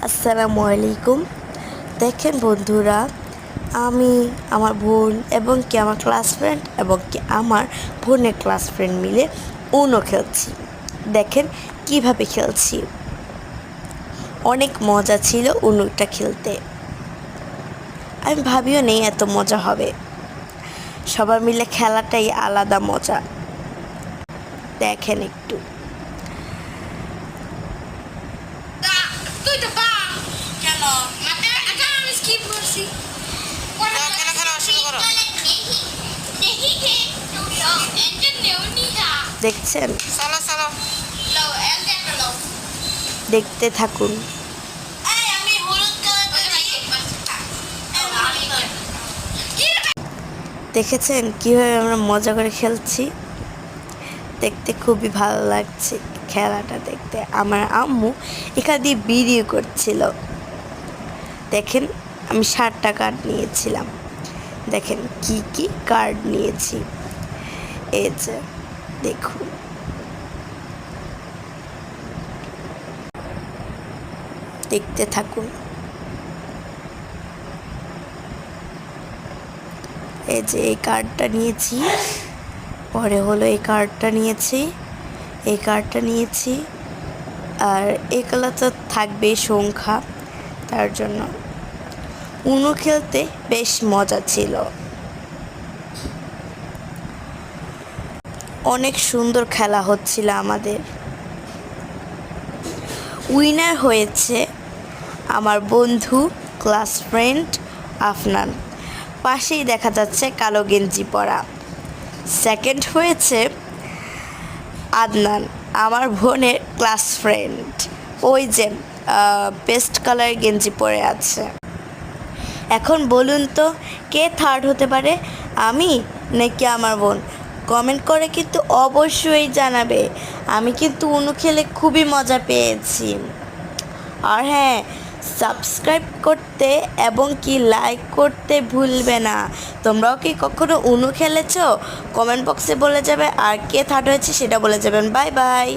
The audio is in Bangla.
আসসালামু আলাইকুম। দেখেন বন্ধুরা, আমি আমার বোন এবং কি আমার ক্লাস ফ্রেন্ড এবং কি আমার বোনের ক্লাস ফ্রেন্ড মিলে উনো খেলছি। দেখেন কিভাবে খেলছি, অনেক মজা ছিল উনোটা খেলতে। আমি ভাবিও নেই এত মজা হবে। সবাই মিলে খেলাটাই আলাদা মজা। দেখেন একটু। দেখছেন, দেখতে থাকুন। দেখেছেন কীভাবে আমরা মজা করে খেলছি, দেখতে খুবই ভালো লাগছে খেলাটা দেখতে। আমার আম্মু এখান দিয়ে ভিডিও করছিল। দেখেন আমি 60টা কার্ড নিয়েছিলাম। দেখেন কি কি কার্ড নিয়েছি, এই যে দেখুন। দেখতে থাকুন। এই যে এই কার্ডটা নিয়েছি, পরে হলো এই কার্ডটা নিয়েছি, এই কার্ডটা নিয়েছি, আর এগুলো তো থাকবেই সংখ্যা। তার জন্য উনো খেলতে বেশ মজা ছিল। অনেক সুন্দর খেলা হচ্ছিল আমাদের। উইনার হয়েছে আমার বন্ধু ক্লাস ফ্রেন্ড আফনান, পাশেই দেখা যাচ্ছে কালো গেঞ্জি পরা। সেকেন্ড হয়েছে আদনান, আমার বোনের ক্লাস ফ্রেন্ড, ওই যে পেস্ট কালার গেঞ্জি পরে আছে। এখন বলুন তো কে থার্ড হতে পারে, আমি নাকি আমার বোন? কমেন্ট করে কিন্তু অবশ্যই জানাবে। আমি কিন্তু উনো খেলে খুবই মজা পেয়েছি। আর হ্যাঁ, সাবস্ক্রাইব করতে এবং কি লাইক করতে ভুলবে না। তোমরাও কি কখনো উনো খেলেছো? কমেন্ট বক্সে বলে যাবে, আর কে থার্ড হয়েছে সেটা বলে যাবেন। Bye bye.